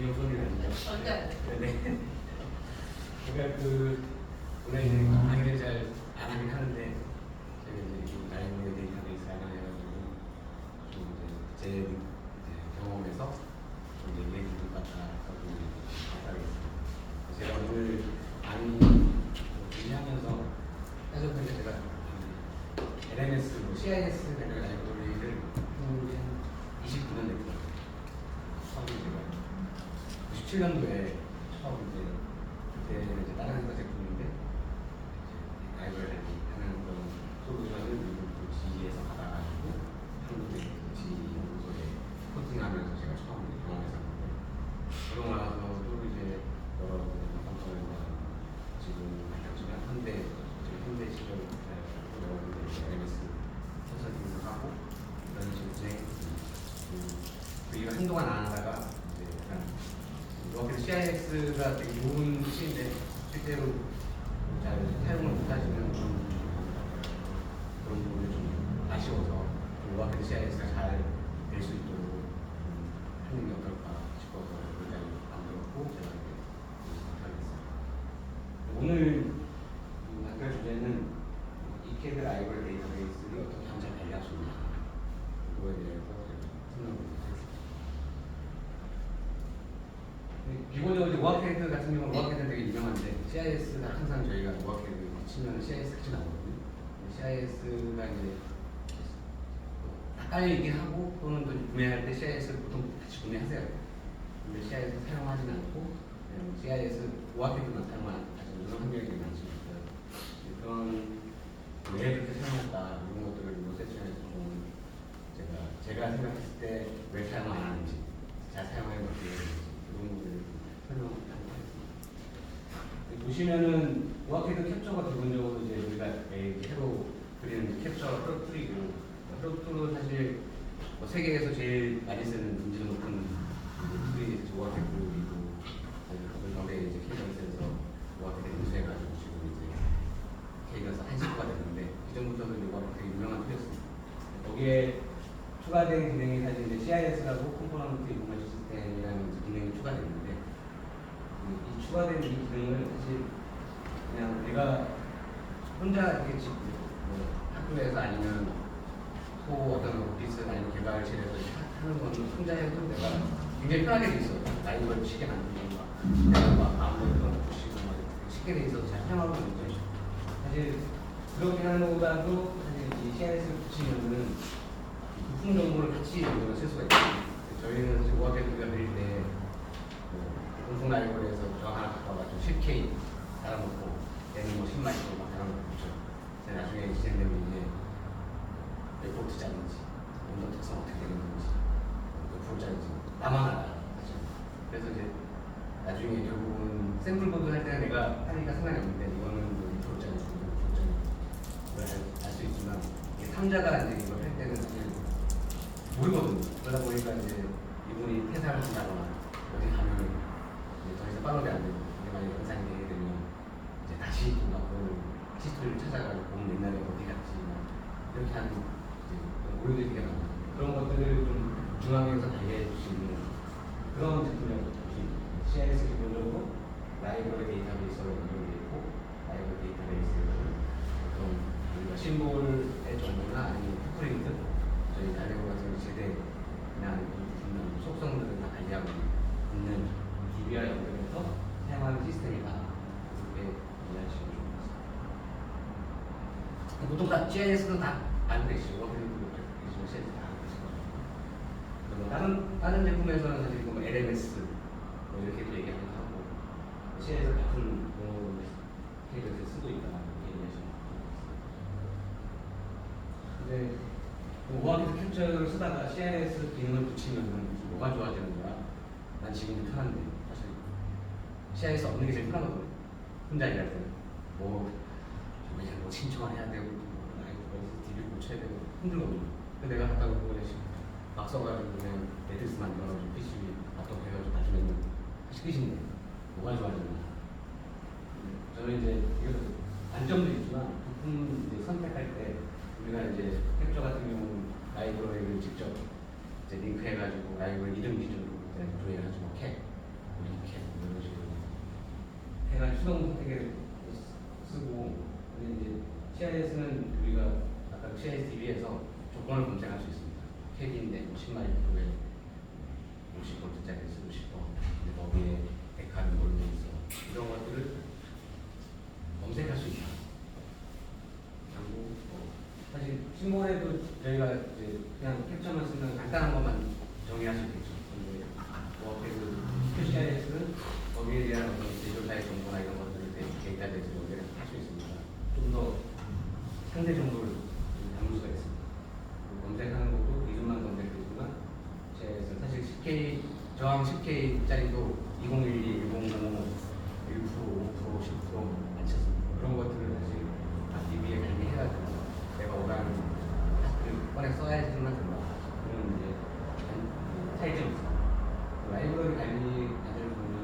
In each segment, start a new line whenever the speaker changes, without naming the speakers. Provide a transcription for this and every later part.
이런 소리가 아니죠.
절대.
네. 그러니까 원래 이제 강의를 잘 안 하긴 하는데 제가 이제 이 라이브러리 데이터베이스 관련해가지고 좀 이제 제 경험에서 좀 얘기해 주는 것 같다고 생각하겠습니다. 제가 오늘 준비하면서 사실 제가 LMS, CIS 관련 라이브러리를 한 29년 됐거든요. 처음 제가 97년도에 처음 그때는 이제 다른 회사 제품인데 라이브러리 하는 그런 솔루션을 미국 지에서 받아가지고 한국의 지 연구소에 코팅하면서 제가 처음 경험했었는데 그러고 나서도 이제 여러 컴퍼니가 지금 현대 시절 여러 군데 LMS 컨설팅도 하고 이런 식으로 우리가 한동안 안 하다가 이제 약간 CIS가 되게 좋은 뜻인데 실제로 잘 사용을 못하시는 그런 부분이 좀 아쉬워서 워크드 CIS가 잘 될 수 있도록 하는 게 어떨까 싶어서 굉장히 만들었고 제가 이렇게 하겠습니다. 오늘 학교 주제는 이케드 라이브러리 데이터베이스를 어떻게 하면 잘 관리할 수 있냐 그거에 대해서 설명을 드리겠습니다. 기본적으로 오아캐드 같은 경우는 오아캐드는 되게 유명한데 CIS가 항상 저희가 오아캐드 치면 CIS 같이 나오거든요. CIS가 이제 깔리긴 하고 또는 또 구매할 때 CIS를 보통 같이 구매하세요. 근데 CIS 사용하지는 않고 CIS 오아캐드만 사용하는 그런 환경이 되게 많습니다. 그런 왜 그렇게 사용할까 이런 것들을 이 세션에서 좀 제가 생각했을 때 왜 사용 안 하는지 잘 사용하는 것들이 그런 것들을 설명하도록 하겠습니다. 보시면은 오아캐드 캡처가 기본적으로 이제 우리가 매일 새로 그리는 캡처 프로툴이고 프로툴은 사실 세계에서 제일 많이 쓰는 인지도 높은 툴이 오아캐드이고 거기에 이제 케이던스에서 오아캐드 인수해가지고 지금 이제 케이던스 한 식구가 됐는데 이전부터도 오아캐드 되게 유명한 툴이었습니다. 거기에 추가된 기능이 사실 이제 CIS라고 컴포넌트 인포메이션 시스템이라는 기능이 추가됐는데 이 추가된 이 기능을 사실 그냥 내가 혼자 이렇게 학교에서 아니면 어떤 오피스 아니면 개발실에서 하는 건 혼자 해도 내가 굉장히 편하게 돼 있어. 라이브러리 쉽게 만들고 내가 막 마음대로 보시고 쉽게 돼 있어서 잘 사용하고 있는데 사실 그렇게 하는 것보다도 사실 이 CIS를 붙이면은 부품 정보를 같이 쓸 수가 있어요. 저희는 사실 오아캐드가 그릴 때 공통 라이브러리에서 저 하나 갖고 와가지고 10K 달아놓고 얘는 뭐 10만 원 막 달아놓고 그렇죠. 나중에 지정되면 이제 레포트 짜는지 온도 특성 어떻게 되는 건지 프로 짜는지 나만 알아 사실. 그래서 이제 나중에 결국은 샘플 보드 할 때는 내가 하니까 상관이 없는데 이거는 뭐 프로 짜는지 프로 짜는지 알 수 있지만 이게 탐자가 이제 이걸 할 때는 사실 모르거든요. 그러다 보니까 이제 이분이 퇴사를 한다거나 어디 가면 이제 더 이상 팔로우가 안 되고 이게 만약에 영상이 되게 되면 이제 다시 또 막 그 히스토리를 찾아가지고 보면 옛날에 어디 갔지 뭐 이렇게 하는 오류들이 되게 많아요. 그런 것들을 좀 중앙에서 관리해 줄 수 있는 그런 제품이라고 보시면 CIS 기본적으로 라이브러리 데이터베이스로 연결되어 있고 라이브러리 데이터베이스에서는 어떤 우리가 심볼의 정보나 아니면 풋프린트 저희 달레고 같은 제대나 속성들을 다 관리하고 있는 DB와 연결해서 사용하는 시스템이다. 이렇게 이해하시면 좋을 것 같습니다. 보통 다 GIS는 다 안 되시고 다른 제품에서는 사실 뭐 LMS 뭐 이렇게도 얘기하기도 하고 CIS 같은 용어를 케이스에 쓰고 있다 얘기하시면 근데 오아캐드 캡처를 쓰다가 CIS 기능을 붙이면 뭐가 좋아지는 거야? 난 지금도 편한데 사실 CIS 없는 게 제일 편하거든. 혼자 일할 때는 뭐 신청을 해야 되고 DB 고쳐야 되고 힘들거든요. 근데 내가 갔다 오고 막 써가지고 그냥 매트리스 만들어가지고 PCB laptop 해가지고 나중에는 끝인데 뭐가 좋아지나? 저는 이제 이것도 단점도 있지만 부품 이제 선택할 때 우리가 이제 캡처 같은 경우는 라이브러리를 직접 이제 링크해가지고 라이브러리 이름 기준으로 조회해가지고 캐 이렇게 이런 식으로 해가 수동 선택을 쓰고, 근데 이제 CIS는 우리가 아까 CIS DB에서 조건을 검색할 수 있습니다. 캡인데 10마이크로에 50V짜리 쓰고 싶어. 근데 거기에 데카는 뭘로 있어. 이런 것들을 검색할 수 있다. 그리고 사실 심볼에도 저희가 이제 그냥 캡처만 쓰면 간단한 것만 정의할 수 있겠죠. 근데 그 CIS는 거기에 대한 어떤 제조사의 정보나 이런 것들을 데이터베이스로 연결해서 할 수 있습니다. 좀 더 상대 정보를 담을 수가 있습니다. 검색하는 것도 기준만 검색되지만 CIS는 사실 10K 저항 10K짜리도 2012, 1005, 1%, 5%, 10% 안 쳤습니다. 그런 것들을 사실 DB에 관리해가지고 내가 원하는 그 꺼내 써야지만 된다. 그런 이제 차이점이 있습니다. 라이브러리 관리자들 보면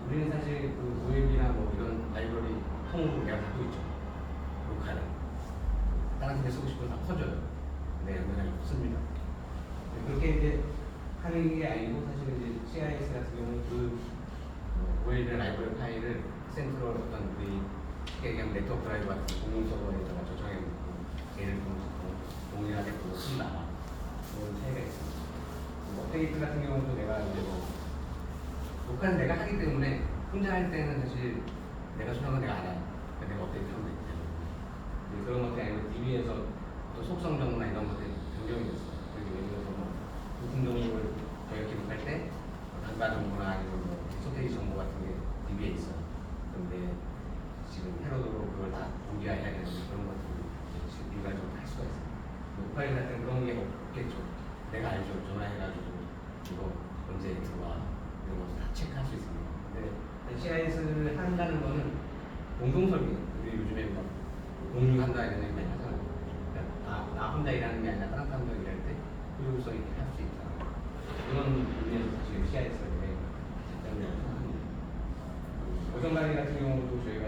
우리는 사실 그 OL이나 뭐 이런 라이브러리 통으로 내가 갖고 있죠. 로컬은 다른 데 쓰고 싶으면 다 퍼져요. 근데 연결이 없습니다. 그렇게 이제 하는 게 아니고 사실 이제 CIS 같은 경우는 그 OL이나 라이브러리 파일을 센트럴 어떤 우리 그냥 네트워크 드라이브 같은 공용 서버에다가 저장해 놓고 얘를 동일하게 그거 쓴다. 그런 차이가 있습니다. 업데이트 같은 경우도 내가 이제 뭐 녹화는 내가 하기 때문에 혼자 할 때는 사실 내가 수정은 내가 알아요. 그러니까 내가 업데이트 하면 되기 때문에 그런 것들이 아니고 DB에서 또 속성 정보나 이런 것들이 변경이 됐어요. 그래서 예를 들어서 뭐 부품 정보를 저희가 기록할 때 단가 정보나 아니면 뭐 소테지 정보 같은 게 DB에 있어요. 그런데 지금 헤로드로 그걸 다 공개해야 되는 그런 것들을 일괄적으로 할 수가 있어요. 녹화일 같은 그런 게 없겠죠. 내가 알죠. 전화해가지고 이거 언제 들어와 이런 것도 다 체크할 수 있습니다. 근데 CIS를 한다는 거는 공동설계. 우리 요즘에 막 공유한다 이런 얘기 많이 하잖아요. 그러니까 나 혼자 일하는 게 아니라 다른 사람들 일할 때 효율성 있게 할 수 있다. 그런 의미에서 사실 CIS를 장점이라고 생각합니다. 버전 관리 같은 경우도 저희가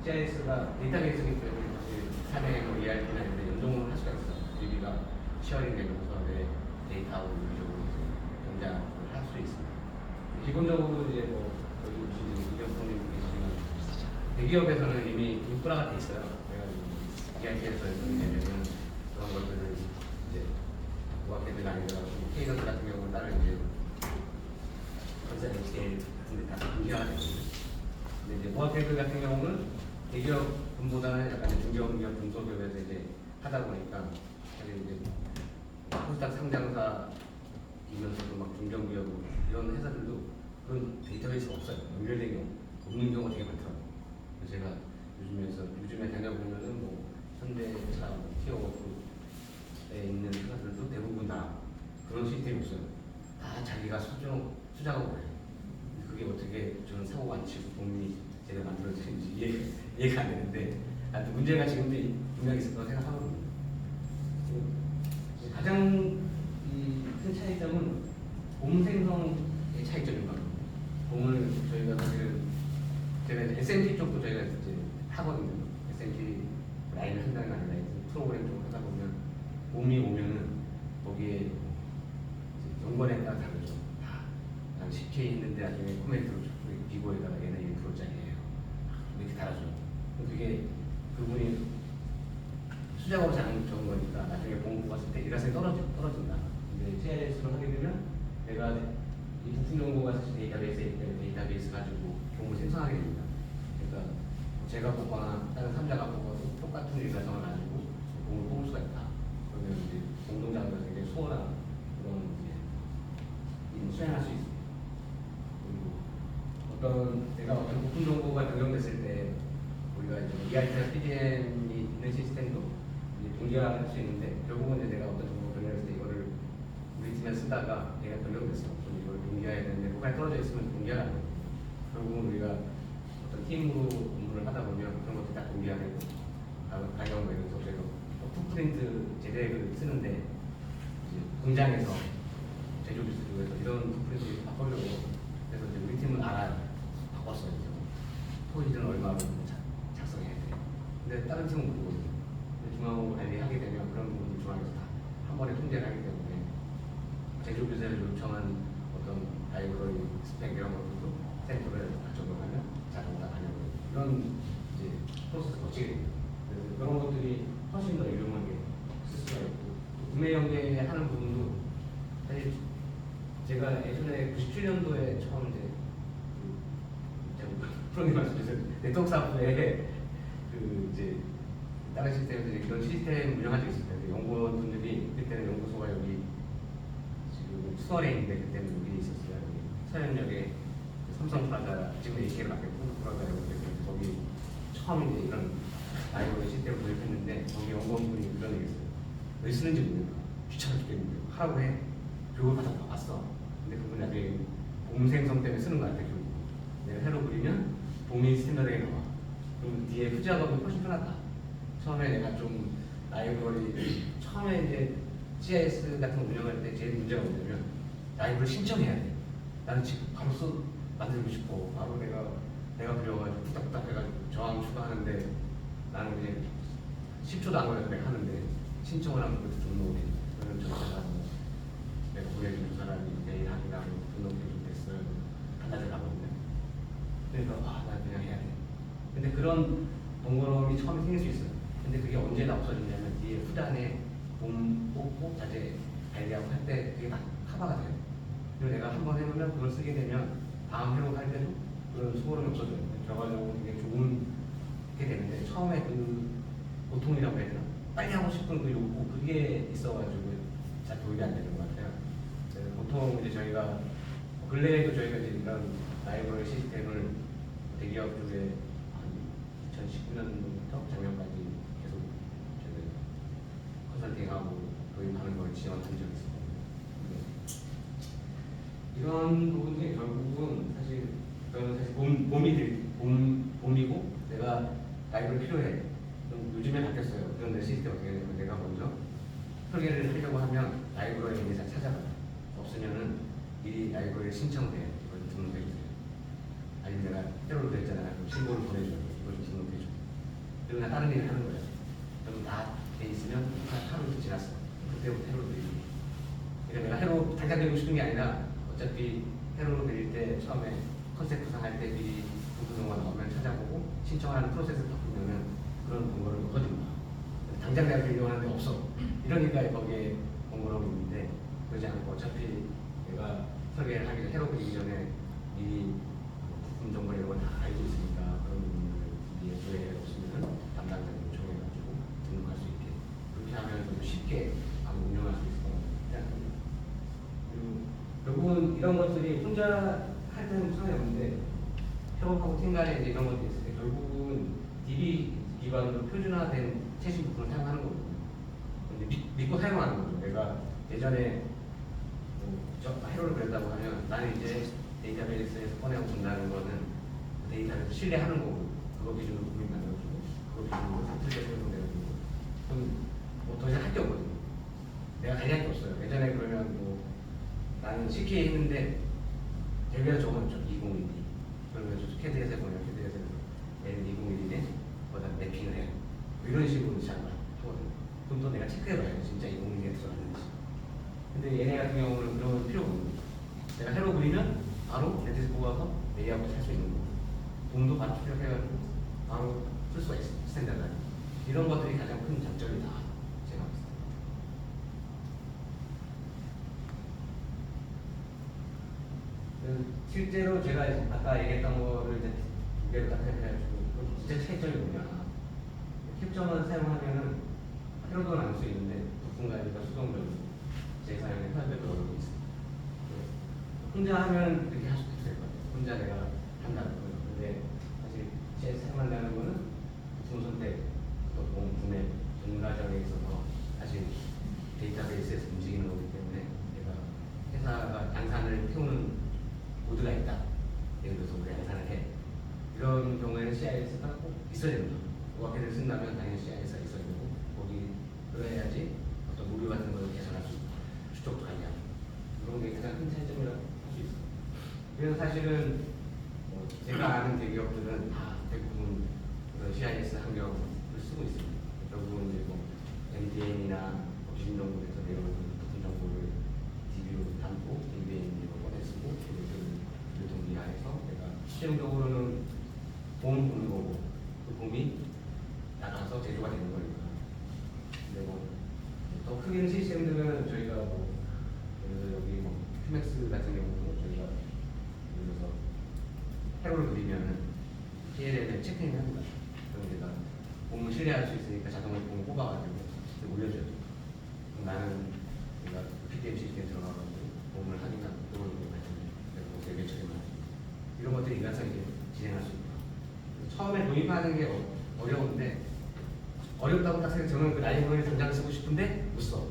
CIS가 데이터베이스이기 때문에 사실 사내 뭐 ERP나 이런 데 연동을 할 수가 있어요. DB가 시어링 되면서 내 데이터하고 유기적으로 경쟁을 할 수 있습니다. 기본적으로 이제 뭐 여기 보시는 기업분이 계시지만 대기업에서는 이미 인프라가 돼 있어요. ERP에서 되면은 그런 것들을 이제 모아캐들 아니더라도 케이더스 같은 경우는 다른 이제 컨설팅 스케일 같은 데 다 분기화가 되거든요. 근데 이제 모아캐들 같은 경우는 대기업분보다는 약간 중기업, 중소기업에서 이제 하다 보니까 사실 이제 코스닥 상장사이면서도 막 중견기업 이런 회사들도 그런 데이터베이스가 없어요. 연결된 경우 없는 경우가 되게 많더라고요. 그래서 제가 요즘에 다녀보면은 뭐 현대차, 티어워크에 있는 회사들도 대부분 다 그런 시스템이 없어요. 다 자기가 수작업을 해요. 그게 어떻게 저는 사고가 안 치고 돈이 제대로 만들어지는지 이해가 안 되는데 하여튼 문제가 지금도 분명히 있을 거라고 생각하거든요. 가장 큰 차이점은 봄 생성의 차이점인 것 같아요. 봄을 저희가 사실 제가 이제 SMT 쪽도 저희가 이제 하거든요. SMT 라인을 한다는 게 아니라 프로그램 쪽을 하다 보면 봄이 오면은 거기에 연관에 따라 다르죠. 한 10K 있는데 나중에 코멘트로 비고에다가 얘는 1%짜리예요. 이렇게 달아줘요. 그게 그분이 수작업을 잘하는 거니까 나중에 공부 갔을 때 일화성이 떨어진다. 근데 CIS를 하게 되면 내가 이 부품 정보가 사실 데이터베이스에 있기 때문에 데이터베이스 가지고 공부를 생성하게 됩니다. 그러니까 제가 뽑거나 다른 3자가 뽑아도 똑같은 일화성을 가지고 공을 뽑을 수가 있다. 그러면 이제 공동작업에서 굉장히 수월한 그런 이제 수행할 수 있습니다. 그리고 내가 어떤 부품 정보가 변경됐을 때 우리가 이제 ERP나 PDM이 있는 시스템도 동기화할 수 있는데 결국은 이제 내가 어떤 정보를 변경했을 때 이거를 우리 팀에 쓰다가 얘가 변경됐어. 그럼 이걸 동기화해야 되는데 뭐가 떨어져 있으면 동기화가 안 돼. 결국은 우리가 어떤 팀으로 업무를 하다 보면 그런 것들이 다 동기화되고 가령 뭐 예를 들어서 제가 풋프린트 제대를 쓰는데 이제 공장에서 제조기술 쪽에서 이런 풋프린트 바꾸려고 그래서 이제 우리 팀은 알아요. 바꿨어요. 토이즈는 얼마로 작성해야 돼. 근데 다른 팀은 모르거든요. 중앙으로 관리하게 되면 그런 부분을 중앙에서 다 한 번에 통제를 하기 때문에 제조교사를 요청한 어떤 라이브러리 스펙 이런 것들도 샘플을 적용하면 자동으로 반영을 이런 이제 프로세스 거치게 됩니다. 그래서 그런 것들이 훨씬 더 유용하게 쓸 수가 있고 구매 연계하는 부분도 사실 제가 예전에 97년도에 처음 이제 프로님 말씀주세요. 네트워크 사업부에 이제 다른 시스템에서 이런 시스템 운영한 적이 있을 텐데 연구원분들이 그때는 연구소가 여기 지금 수원에 있는데 그때는 여기 있었어요. 여기 서현역에 삼성프라자 지금 AK를 맡겼고 삼성프라자라고 그랬는데 거기 처음 이제 이런 라이브러리 시스템을 도입했는데 거기 연구원분이 그런 얘기했어요. 왜 쓰는지 모르겠다. 귀찮아 죽겠는데 하라고 해. 교육을 받아 봤어. 근데 그분이 나중에 봄생성 때문에 쓰는 거 같아. 교육. 내가 해로 그리면 봄이 스탠다드에 나와. 그럼 뒤에 후지작업이 훨씬 편하다. 처음에 내가 좀 라이브러리 처음에 이제 GIS 같은 거 운영할 때 제일 문제가 뭐냐면 라이브러리 신청해야 돼. 나는 지금 바로 만들고 싶어. 바로 내가 그려가지고 부탁부탁 해가지고 저항 추가하는데 나는 그냥 10초도 안 걸려서 내가 하는데 신청을 하면 그것도 등록이 그러면 저자가 내가 보내준 그 사람이 내일 하기라고 등록이 좀 됐어요. 한 달을 가거든요. 그래서 나 그냥 해야 돼. 근데 그런 번거로움이 처음에 생길 수 있어요. 근데 그게 언제나 없어지냐면 뒤에 후단에 봄 뽑고 자재 관리하고 할 때 그게 다 커버가 돼요. 그리고 내가 한번 해보면 그걸 쓰게 되면 다음 회로 할 때도 그런 수고름이 없어져요. 결과적으로 되게 좋은 게 되는데 처음에 그 고통이라고 해야 되나? 빨리 하고 싶은 그 욕구 그게 있어가지고 잘 도입이 안 되는 것 같아요. 보통 이제 저희가 근래에도 저희가 이제 이런 라이브러리 시스템을 대기업 쪽에 한 2019년부터 작년까지 계속 컨설팅하고 도입하는 걸 지원한 적이 있습니다. 이런 부분이 결국은 사실 저는 사실 봄이고 내가 라이브러리 필요해. 그럼 요즘에 바뀌었어요. 그런 내 시스템 어떻게 되냐면 내가 먼저 설계를 하려고 하면 라이브러리 회사 찾아가요. 없으면은 미리 라이브러리 신청돼. 이걸 등록해주세요. 아니면 내가 새로 됐잖아요. 그럼 신고를 보내줘요. 이걸 좀 등록해줘. 그리고 나 다른 일을 하는 거예요. 그럼 다 돼 있으면 하루 지났어. 그때부터 해로 그리기. 그러니까 내가 해로 당장 그리고 싶은 게 아니라 어차피 해로로 그릴 때 처음에 컨셉 구상할 때 미리 구성만 나오면 찾아보고 신청하는 프로세스 바꾸면은 그런 번거를 없어진다. 당장 내가 그리려고 하는데 없어. 이러니까 거기에 번거로움이 있는데 그러지 않고 어차피 내가 설계를 하기 전에 해로 그리기 전에 미리 부품 정보 이런 걸 다 알고 있으니까 그런 부분을 미리 조회가 없으면 담당자를 요청해가지고 등록할 수 있게 그렇게 하면 좀 쉽게 운영할 수 있을 것 같습니다. 그리고 결국은 이런 것들이 혼자 할 때는 상관이 없는데 협업하고 팀 간에 이제 이런 것들이 있을 때 결국은 DB 기반으로 표준화된 최신 부품을 사용하는 거거든요. 근데 믿고 사용하는 거죠. 내가 예전에 저 해로를 그렸다고 하면 나는 이제 데이터베이스에서 꺼내고 본다는 거는 데이터를 신뢰하는 거고 그거 기준으로 부품 만들어주고 그거 기준으로 사틀에 설명내어주고 그럼 더 이상 할 게 없거든요. 내가 관리할 게 없어요. 예전에 그러면 나는 CK 했는데 대비가 적어놓죠. 2012 그러면 캐드에서 보면 캐드에서 얘는 2012네 거기다 맵핑을 해 이런 식으로 시작을 하거든요. 그럼 또 내가 체크해봐요. 진짜 2012에 들어갔는지. 근데 얘네 같은 경우는 그런 필요가 없는 거죠. 내가 해로 그리면 바로 네트에서 보고 와서 레이아웃을 할 수 있는 거고 봄도 바로 출력해가지고 바로 쓸 수가 있어요. 스탠다드 이런 것들이 가장 큰 장점이다. 제가 봤을 때 실제로 제가 아까 얘기했던 거를 이제 두 개로 딱 해가지고 진짜 차이점이 뭐냐 캡처만 사용하면은 해로도 나눌 수 있는데 부품관리가 수동적으로 제 사용에 편집을 얻고 있습니다. 혼자 하면 그렇게 할 수도 있을 것 같아요. 혼자 내가 한다는 거예요. 근데 사실 제 사용한다는 거는 부품 선택, 또 구매, 전 과정에 있어서 사실 데이터베이스에서 움직이는 거기 때문에 내가 회사가 양산을 태우는 보드가 있다. 예를 들어서 우리 양산을 해. 이런 경우에는 CIS가 꼭 있어야 됩니다. 오아캐를 쓴다면 당연히 CIS가 있어야 되고 거기 그래야지 어떤 무료 같은 걸 개선할 수 있고 추적도 가능하고 이런 게 가장 큰 차이점이라고 할 수 있어요. 그래서 사실은 제가 아는 대기업들은 다 대부분 CIS 환경을 쓰고 있습니다. 결국은 이제 MDN이나 기준정보에서 내려오는 부품 정보를 DB로 담고 MDN으로 꺼내 쓰고 최종적으로는 봄 보는 거고 그 봄이 나가서 제조가 되는 거니까. 근데 뭐더 크게는 시스템들은 저희가 뭐 예를 들어 여기 뭐 휴맥스 같은 경우도 저희가 예를 들어서 해로를 그리면은 PLL에 체크인을 합니다. 그럼 우리가 봄을 신뢰할 수 있으니까 자동으로 봄을 뽑아가지고 올려줘요. 그럼 나는 내가 PDM 시스템에 들어가가지고 봄을 확인하고 그걸 발전해요. 되게 매출이만 이런 것들이 일관성 있게 진행할 수 있다. 처음에 도입하는 게 어려운데 어렵다고 딱 생각 저는 그 라이브러리 당장 쓰고 싶은데 못 써.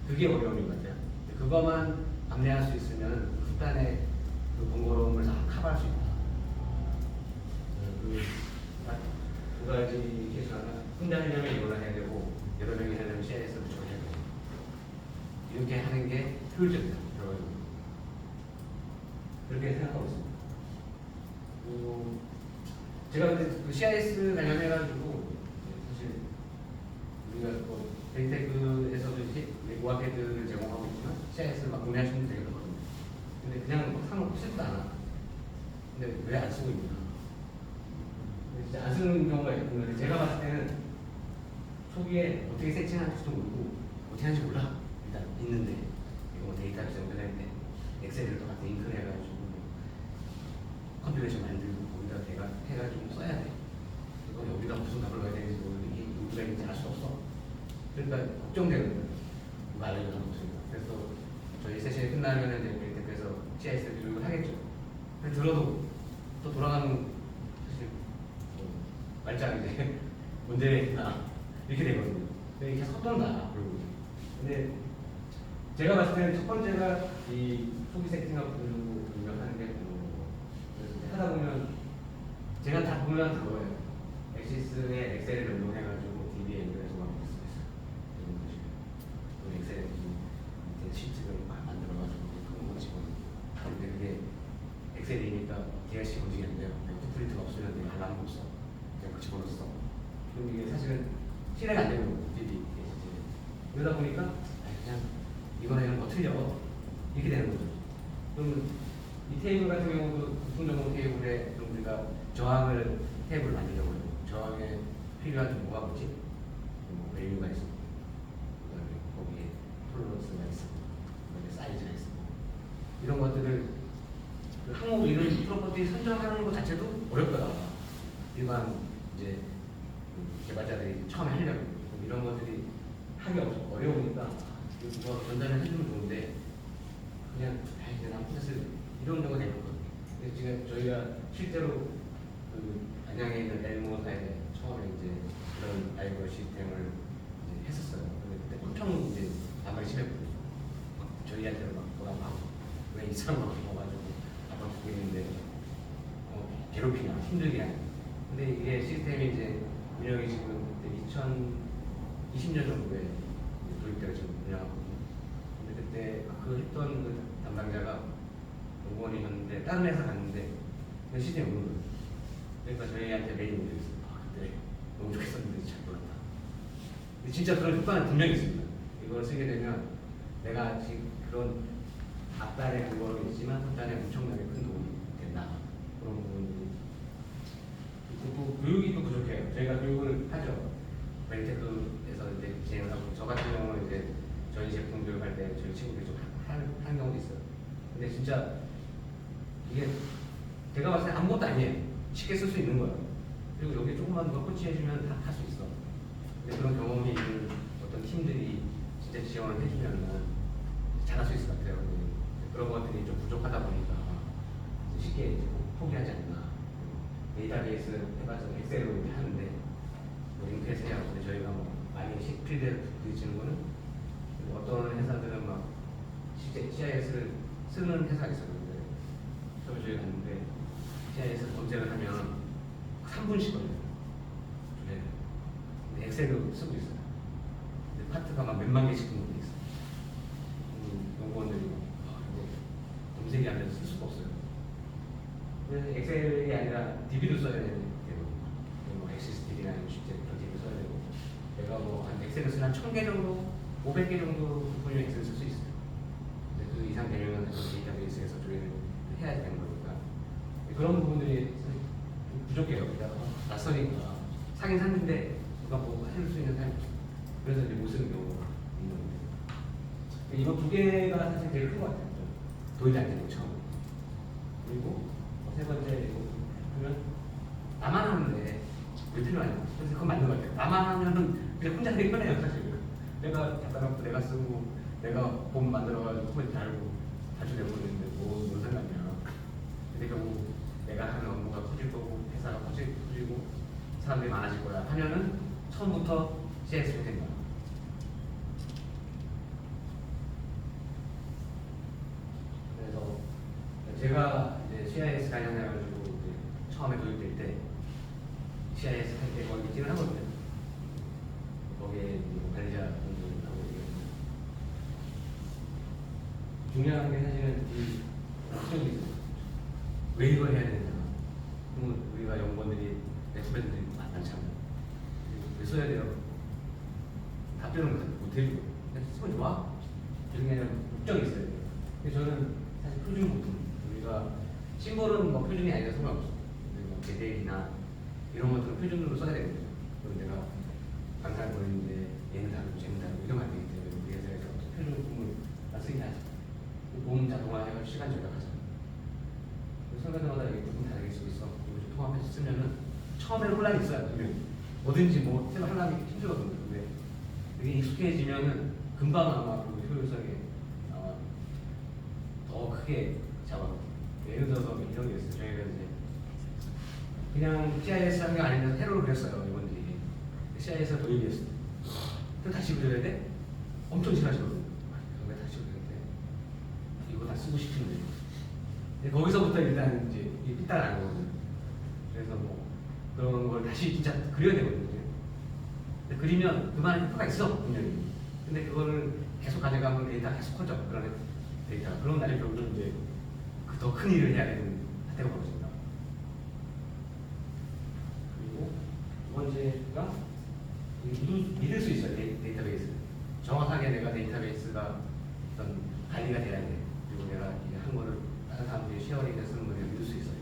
그게 어려움인 것 같아요. 그것만 안내할 수 있으면 후단의 그 번거로움을 다 커버할 수 있다. 두 가지 케이스 하나 혼자 하려면 이걸로 해야 되고 여러 명이 하려면 CIS를 붙여야 되고 이렇게 하는 게 효율적이다. 그렇게 생각하고 있습니다. 제가 근데 그 CIS 관련해가지고 사실 우리가 뭐 데이테크에서도 오아패드를 제공하고 있지만 CIS를 막 구매하시는 분들이 되거든요. 근데 그냥 막 사놓고 쓰지도 않아. 근데 왜 안 쓰고 있나? 진짜 안 쓰는 경우가 있는데 제가 봤을 때는 초기에 어떻게 세팅하는지도 모르고 어떻게 하는지 몰라. 일단 있는데 이거 데이터베이스 연결할 때 엑셀을 똑같이 잉크를 해가지고 컴퓨레이션 만들고 거기다 내가 해가지고 써야 돼. 이거 여기다 무슨 값을 넣어야 되는지 모르고 이게 여기가 있는지 알 수 없어. 그러니까 걱정되거든요. 누가 알려주는 없으니까. 그래서 저희 세션이 끝나면 이제 데이터베이스에서 CIS를 교육을 하겠죠. 근데 들어도 또 돌아가는 사실 말짱 이제 문제가 있나 이렇게 되거든요. 근데 이게 계속 헛돈다. 근데 제가 봤을 때는 첫 번째가 이 초기 세팅하고 하는 게 그래서 하다 보면 제가 다 보면 그거예요. 엑시스에 엑셀을 연동해가지고 DB에 연결해서 만들 수 있어요. 이런 것이 또 엑셀에 밑에 시트를 만들어가지고 그런 거 집어넣고 근데 그게 엑셀이니까 DRC 검증이 안 돼요. 오토프린트가 없으면 내가 알람도 없어. 그냥 그 집어넣었어. 그럼 이게 사실은 실행이 안 되는 거예요. DB 그러다 보니까 그냥 이거는 뭐 틀려 이렇게 되는 거죠. 그러면 이 테이블 같은 경우도 부품정보 테이블에 우리가 저항을 테이블을 만들려고 해요. 저항에 필요한 정보가 뭐지? 뭐 밸류가 있고, 그다음에 거기에 톨러런스가 있고, 그다음에 사이즈가 있고, 이런 것들을 그 항목 이런 프로퍼티 선정하는 것 자체도 어렵더라. 일반 이제 그 개발자들이 처음에 하려고 이런 것들이 하기 어려우니까 이거 전달을 해주면 좋은데 그냥 이제 난 사실 이런 경우가 되는 거거든요. 지금 저희가 실제로 그 안양에 있는 엘모사에 처음에 이제 그런 라이브러리 시스템을 이제 했었어요. 근데 그때 엄청 이제 반발이 심했거든요. 저희한테는 막 뭐라 하고 왜 이 사람을 먹어가지고 아빠 두고 있는데 괴롭히냐 힘들게 하냐. 근데 이게 시스템이 이제 운영이 지금 2020년 정도에 도입되어 지금 운영하거든요. 근데 그때 그 했던 그 담당자가 공무원이셨는데 다른 회사 갔는데 그 시스템이 없는 거예요. 그러니까 저희한테 메일이 오셨어요. 그때 너무 좋겠었는데 잘 몰랐다. 근데 진짜 그런 효과는 분명히 있습니다. 이걸 쓰게 되면 내가 지금 그런 앞단에 그거는 있지만 뒷단에 엄청나게 큰 도움이 된다. 그런 부분이 또 교육이 또 부족해요. 저희가 교육을 하죠. 멘테크에서 이제 진행을 하고 저 같은 경우는 이제 저희 제품 교육할 때 저희 친구들이 좀 하는 경우도 있어요. 근데 진짜 이게 제가 봤을 때 아무것도 아니에요. 쉽게 쓸 수 있는 거예요. 그리고 여기 조금만 더 코치해주면 다 할 수 있어. 근데 그런 경험이 있는 어떤 팀들이 진짜 지원을 해주면 잘할 수 있을 것 같아요. 그런 것들이 좀 부족하다 보니까 쉽게 이제 포기하지 않나. 데이터베이스 해봐서 엑셀로 이렇게 하는데 뭐 링크해서 해야 하는데 저희가 뭐 많이 필드에 부딪히는 거는 어떤 회사들은 막 실제 CIS를 쓰는 회사가 있었는데 처음에 저희 갔는데 CIS 검색을 하면 3분씩 걸려요. 네. 근데 엑셀로 쓰고 있어요. 근데 파트가 막 몇만 개씩 등록돼 있어요. 연구원들이 검색이 안 돼서 쓸 수가 없어요. 그래서 엑셀이 아니라 DB도 써야 되는 뭐 XSDB나 실제 그런 DB 써야 되고 내가 뭐 한 엑셀을 쓰면 한 1000개 정도, 500개 정도 부분이 엑셀을 쓸 수 있어요. 근데 그 이상 되면 데이터베이스에서 조회를 해야 되는 거니까 그런 부분들이 부족해요. 그러니까 낯서니까 사긴 샀는데 누가 뭐 해줄 수 있는 사람이 없어. 그래서 이제 못 쓰는 경우가 있는 건데 이거 두 개가 사실 제일 큰 것 같아요. 도입이 안 되는 거 처음. 그리고 세 번째 이거 보면 나만 하는데 왜 필요하냐. 그래서 그건 맞는 것 같아요. 나만 하면은 그냥 혼자 하기 편해요 사실. 내가 작가놓고 내가 쓰고 내가 본 만들어가지고 코멘트 달고 발주되고 있는데 뭔 상관이야. 근데 결국 내가 하는 업무가 커질 거고 회사가 커지고 사람들이 많아질 거야 하면은 처음부터 CS가 된다. 그래서 제가 이제 CIS 관련해가지고 이제 처음에 도입될 때 CIS 할 때 거기 있기는 하거든요. 거기에 뭐 관리자 분들하고 얘기했는데 중요한 게 사실은 이 목적이 있어요. 왜 이걸 해야 되냐. 그러면 우리가 연구원들이 엑스pert들이 많잖아요. 왜 써야 돼요? 답변을 못해주고 쓰면 좋아? 이런 게 아니라 목적이 있어야 돼요. 근데 저는 사실 표준 부분 우리가 심볼은 뭐 표준이 아니라 상관없어. 뭐 계획이나 이런 것들은 표준으로 써야 되거든요. 그럼 내가 강사를 보냈는데 얘는 다르고 쟤는 다르고 이러면 안 되기 때문에 우리 회사에서 표준 부분을 다 쓰긴 하지. 보험 자동화해서 시간 절약하잖아. 순간마다 이게 조금 다르게 쓰고 있어. 이거 좀 통합해서 쓰면은 처음에는 혼란이 있어요. 뭐든지 뭐 새로 하려면 힘들거든요. 근데 이게 익숙해지면은 금방 아마 그 효율성이 아마 더 크게 잡아요. 예를 들어서 이런 게 있어요. 저희가 이제 그냥 CIS 하는 게 아니면서 세로를 그렸어요. 이분들이 CIS가 도입이 됐어요. 또 다시 그려야 돼? 엄청 싫어하시거든요. 왜 다시 그려야 돼? 이거 다 쓰고 싶은데. 거기서부터 일단 이제 삐딱하는 거거든요. 그래서 뭐 그런 걸 다시 진짜 그려야 되거든요. 근데 그리면 그만한 효과가 있어 분명히. 근데 그거를 계속 가져가면 데이터가 계속 커져. 그런 데이터가. 그런 날이 결국은 이제 그 더 큰 일을 해야 되는 사태가 벌어집니다. 그리고 두 번째가 믿을 수 있어요. 데이터베이스. 정확하게 내가 데이터베이스가 어떤 관리가 돼야 돼. 그리고 내가 이제 한 거를 다른 사람들이 쉐어링해서 쓰는 거를 믿을 수 있어야 돼.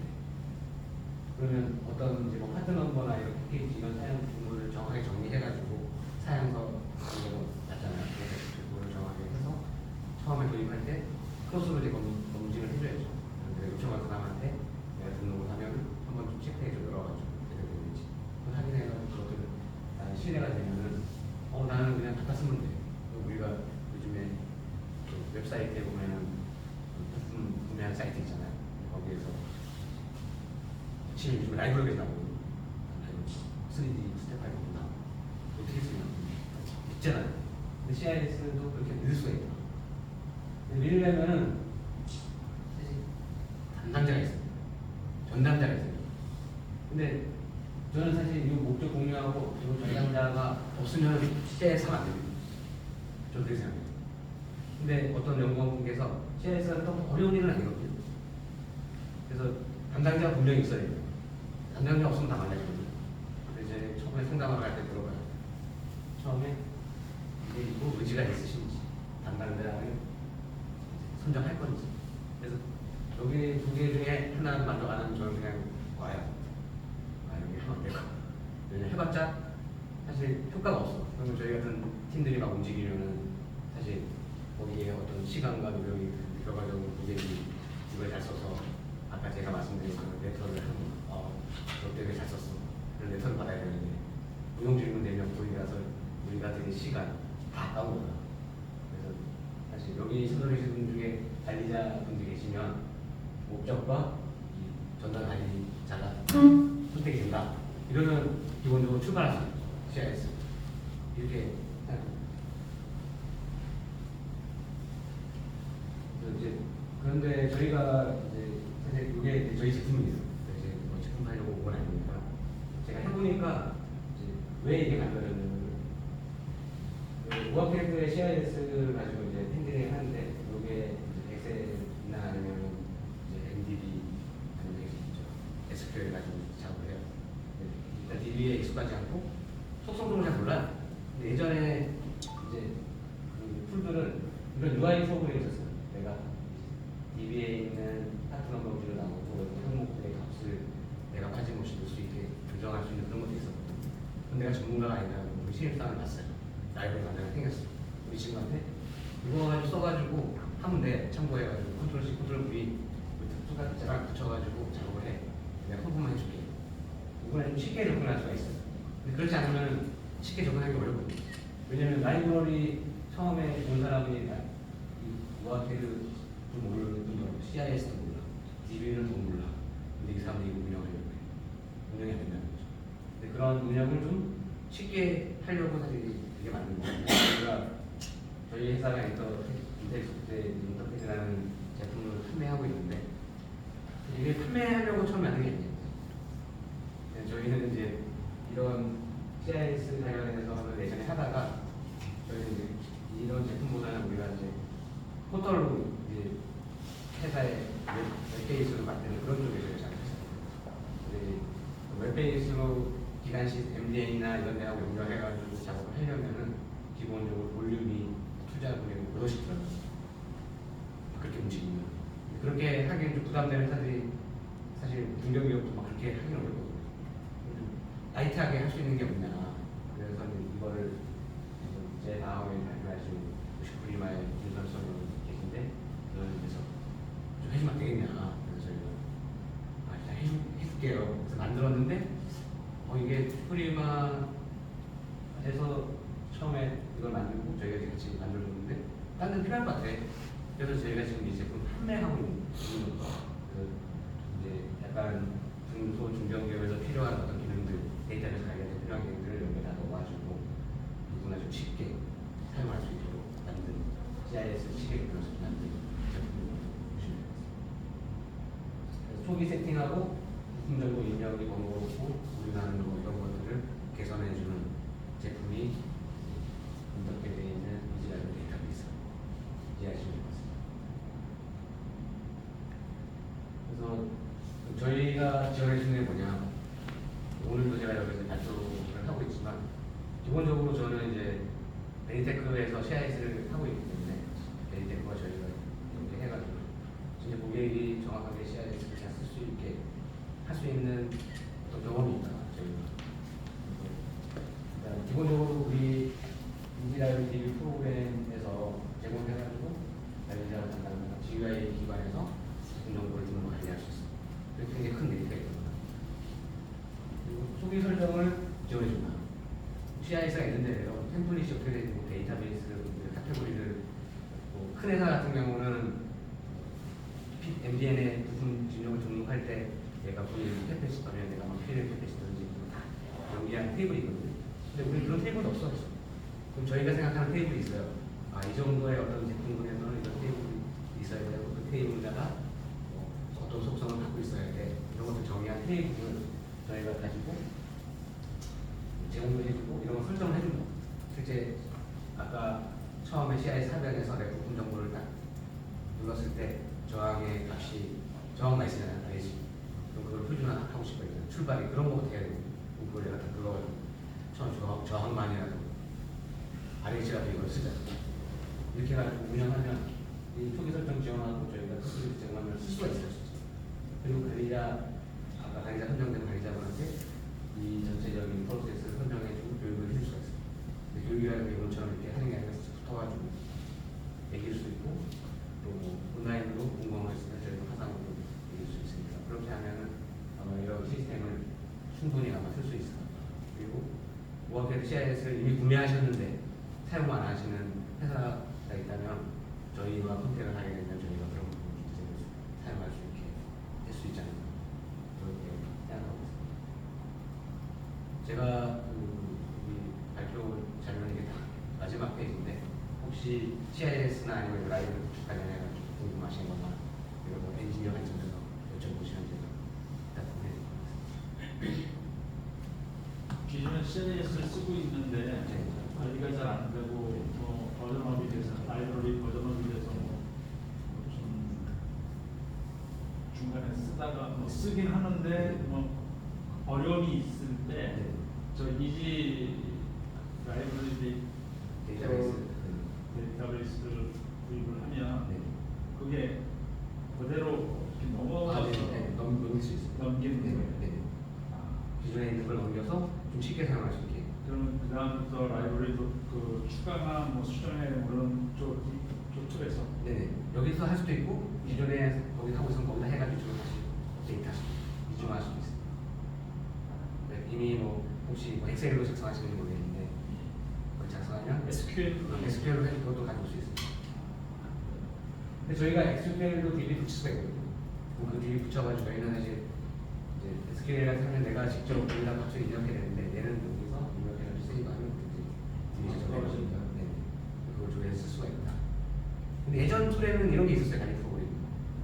그러면 어떤 이제 뭐 파트 넘버나 이런 패키지 이런 사용 정보를 정확하게 정리해가지고 사용서 이거 맞잖아요. 그래서 그거를 정확하게 해서 처음에 도입할 때 크로스로 이제 검증을 해줘야죠. 요청할 사람한테 내가 등록을 하면 한번 좀 체크해줘 열어가지고 제대로 되는지 확인해가지고 그것들을 나는 신뢰가 되면은 나는 그냥 갖다 쓰면 돼. 우리가 요즘에 그 웹사이트에 보면은 부품 구매한 사이트 있잖아요. 거기에서 지금 요즘 라이브러리가 나오고 3D 스텝 파일이 나오고 어떻게 쓰냐 있잖아요. 근데 CIS도 그렇게 넣을 수가 있다. 밀려면은 담당자가 있어요. 전담자가 있어요. 근데 저는 사실 이 목적 공유하고 이 전담자가 없으면 CIS 하면 안 됩니다. 저는 그렇게 생각해요. 근데 어떤 연구원분께서 CIS가 또 어려운 일은 아니거든요. 그래서 담당자가 분명히 있어야 돼요. 담당자 없으면 다 말라지거든요. 그래서 이제 처음에 상담을 할 때 물어봐요. 처음에 이게 뭐 의지가 있으신지 담당자를 선정할 건지. 그래서 여기 두 개 중에 하나는 만족 안 하면 저는 그냥 와요. 여기 하면 안 되고. 왜냐면 해봤자 사실 효과가 없어. 그러면 저희 같은 팀들이 막 움직이면은 사실 거기에 어떤 시간과 노력이 결과적으로 고객이 이걸 잘 써서 아까 제가 말씀드린 그 레터를 너 때문에 잘 썼어. 그런 레터를 받아야 되는데 무용 질문되면 거기 가서 우리가 드린 시간 다 아까운 거야. 그래서 사실 여기 서두르신 분 중에 관리자 분들이 계시면 목적과 이 전담 관리자가 선택이 된다. 이러면 기본적으로 출발할 수 있죠. CIS 이렇게 이제 그런데 저희가 이제 사실 이게 저희 제품이에요. 이제 뭐 제품 하려고 온 건 아니니까 제가 해보니까 이제 왜 이게 만들어졌냐면 우아캐릭터의 CIS를 가지고 이제 핸들링 하는데 이게 엑셀이나 아니면 이제 MDB 아니면 SQL 가지고 작업을 해요. 일단 DB에 익숙하지 않고 속성들을 잘 몰라. 근데 예전에 이제 그 풀들은 이런 UI 프로그램이 있었어요. 내가 DB에 있는 파트 넘버 위로 나오고 항목들의 값을 내가 빠짐없이 넣을 수 있도록 신입사원을 봤어요. 라이브러리 만들어 생겼어. 우리 친구한테 이거 가지고 써가지고 하면 돼. 참고해가지고 컨트롤 C, 컨트롤 V 특수가랑 붙여가지고 작업을 해. 내가 컨펌만 해줄게. 이번에 좀 쉽게 접근할 수가 있어. 근데 그렇지 않으면 쉽게 접근하기 어렵거든. 왜냐면 라이브러리 처음에 본 사람이 우아테를 좀 모르는 분, CIS도 몰라, DB는 도 몰라. 근데 이 사람들이 운영을 해요. 운영이 안 된다는 거죠. 근데 그런 운영을 좀 쉽게 하려고 사실 이게 만든 거예요. 저희가 저희 회사가 인터페이스라는 제품을 판매하고 있는데 이게 판매하려고 처음에 만든 게 아니에요. 저희는 이제 이런 CIS 관련해서 예전에 하다가 저희는 이제 이런 제품보다는 우리가 이제 포털로 이제 회사의 웹베이스로 만드는 그런 쪽에서 잘했어요. 웹베이스로 기간식 MDN이나 이런 데하고 연결해가지고 작업을 하려면은 기본적으로 볼륨이 투자금액이 그것이 들어가요. 그렇게 움직이면 그렇게 하기엔 좀 부담되는 회사들이 사실 중견기업도 막 그렇게 하기는 어렵거든요. 라이트하게 할 수 있는 게 없냐. 그래서 이거를 제 다음에 발표하신 99리마의 윤선선이 계신데 그런 데서 좀 해주면 안 되겠냐. 그래서 저희가 일단 해줄게요. 그래서 만들었는데 이게 슈프리마에서 처음에 이걸 만들고 저희가 같이 만들어줬는데 딴 데는 필요할 것 같아. 그래서 저희가 지금 이 제품 판매하고 있는 그 이제 약간 중소 중견기업에서 필요한 어떤 기능들 데이터베이스 관련해서 필요한 기능들을 여기다 넣어가지고 누구나 좀 쉽게 사용할 수 있도록 만든 GIS 시계 교수 만든 제품을 보시면 되겠습니다. 초기 세팅하고 부품정보 입력이 번거롭고 우리나라는 뭐 이런 것들을 개선해주는 제품이 분석되어 있는 이지라이브 데이터베이스 이해하시면 되겠습니다. 그래서 저희가 지원해주는 게 뭐냐, 오늘도 제가 여기서 발표를 하고 있지만 기본적으로 저는 이제 베리테크에서 CIS를 하고 있기 때문에 베리테크와 저희가 이렇게 해가지고 진짜 고객이 정확하게 CIS를 잘 쓸 수 있게 할 수 있는 어떤 경험이 있다. 저희가 기본적으로 우리 인지라이브 TV 프로그램에서 제공해가지고 관리자가 담당하는 GUI 기반에서 제품 정보를 좀 관리할 수 있습니다. 그래서 굉장히 큰 메리트가 있습니다. 그리고 소비 설정을 지원해준다. CIS가 있는데 템플릿이 어떻게 되고 데이터베이스를 카테고리를 큰 회사 같은 경우는 MDN에 부품 진영을 등록할 때 내가 본인 캐패시터면 내가 막 필요한 캐패시터인지 다 연기한 테이블이 있거든요. 근데 우리 그런 테이블이 없어. 그럼 저희가 생각하는 테이블이 있어요. 이 정도의 어떤 제품군에서는 이런 테이블이 있어야 되고 그 테이블에다가 어떤 속성을 갖고 있어야 돼. 이런 것들 정의한 테이블을 저희가 가지고 제공도 해주고 이런 거 설정을 해준다. 실제 아까 처음에 CI 사변에서 내 부품 정보를 딱 눌렀을 때 저항의 값이 저항만 있으잖아요. 알지? 그럼 그걸 표준화하고 싶어요. 출발이 그런 거 어떻게 해야 되고 그걸 내가 다 눌러가지고 처음 저항만이라도 RH라도 이걸 쓰자. 이렇게 해가지고 운영하면 이 초기 설정 지원하고 저희가 특수를 제공하면 쓸 수가 있어요. 그리고 관리자, 아까 관리자 선정된 관리자분한테 이 전체적인 프로세스를 선정해주고 교육을 해줄 수가 있어요. 근데 교육이라는 게 이런처럼 이렇게 하는 게 아니라 붙어가지고 매길 수 있고 또 뭐 온라인으로 공공을 했으면 저희도 화상으로 매길 수 있으니까 그렇게 하면은 아마 이런 시스템을 충분히 아마 쓸 수 있을 것 같아요. 그리고 모아페드 CIS를 이미 구매하셨는데 사용 안 하시는 회사가 있다면 저희와 컨택을 하게 되면 저희가 그런 부분을 사용할 수 있게 할 수 있지 않을까 그렇게 생각하고 있습니다. 제가 이 발표 자료는 이게 다 마지막 페이지인데 혹시 CIS나 아니면 라이브 관련해서 궁금하신 거나 이런 거 엔지니어 관점에서 여쭤보시면 제가 답변해 드리겠습니다.
기존에 CIS를 쓰고 있는데 관리가 잘 안 되고 버전업이 돼서 라이브러리 버전업이 돼서 좀 중간에 쓰다가 쓰긴 하는데 어려움이 있을 때 저 이지 라이브러리 데이터베이스를 구입을 하면 그게 그대로 이렇게 넘어가서
넘길 수 있습니다.
넘기는 거예요.
기존에 있는 걸 넘겨서 좀 쉽게 사용할 수 있게.
그러면 그 다음부터 라이브러리도 그 추가나 뭐 수정해 그런 쪽 쪽에서
네네. 여기서 할 수도 있고 기존에 거기 하고 있으면 거기다 해가지고 저걸 다시 업데이트할 수도 있어요. 이중할 수도 있어요. 네, 이미 뭐 혹시 뭐 엑셀로 작성하시는지 모르겠는데 그걸 작성하면 SQL로 해서 그것도 가져올 수 있어요. 근데 저희가 SQL로 DB 붙일 수가 있거든요. 그럼 그 DB 붙여가지고 저희는 사실 이제 SQL 같은 경우는 내가 직접 거기다 값을 입력해야 되는데 얘는 여기서 입력해가지고 세이브하면 DB 저장해가지고 네. 그걸 조회해서 쓸 수가 있다. 근데 예전 툴에는 이런 게 있었어요. 가리 프로그램.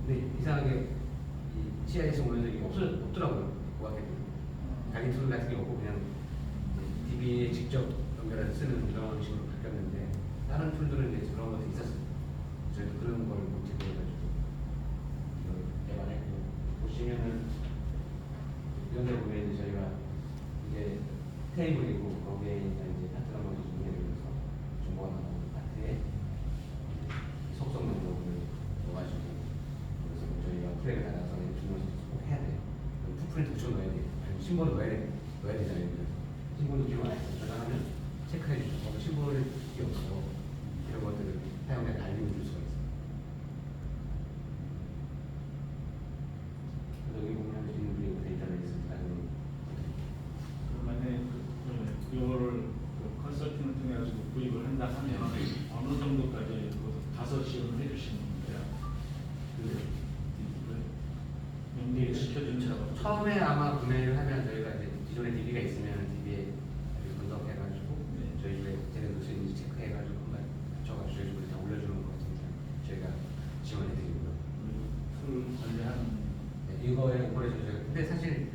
근데 이상하게 이 CIS 오는 적이 없더라고요. 고학교는. 가리 툴 같은 게 없고 그냥 DB에 직접 연결해서 쓰는 그런 식으로 바뀌었는데 다른 툴들은 이제 그런 것도 있었어요. 저희도 그런 걸 제공해가지고 개발했고 보시면은 이런 데 보면 이제 저희가 이게 테이블이고 거기에 이제 파트 넘버를 준비해서 정보가 나오는 파트에 속성 등록을 넣어가지고 그래서 저희가 프레임을 달아서 주문을 꼭 해야 돼요. 풋프린트 붙여 넣어야 돼요. 아니면 심볼을 넣어야 되잖아요. 심볼도 기본 안 해서 저장하면 체크해 주죠. 심볼이 없어. 이런 것들을 사용자에게 알림을 줄 수가 있어요. 그래서 여기 보면 우리 데이터베이스 나중에
만약에 이거를 컨설팅을 통해 가지고 구입을 한다 하면 어느 정도까지 가서 지원을 해주시는 거예요? 연계를 시켜주는
처음에 아마 구매를 하면 저희가 이제 기존에 DB가 있으면 DB에 분석해가지고 저희 집에 제대로 쓰는지 체크해가지고 한번 맞춰가지고 저희 집에 다 올려주는 거 같은데 저희가 지원해드리고요.
툴 관리하는
이거에 오퍼레이션 저희가 근데 사실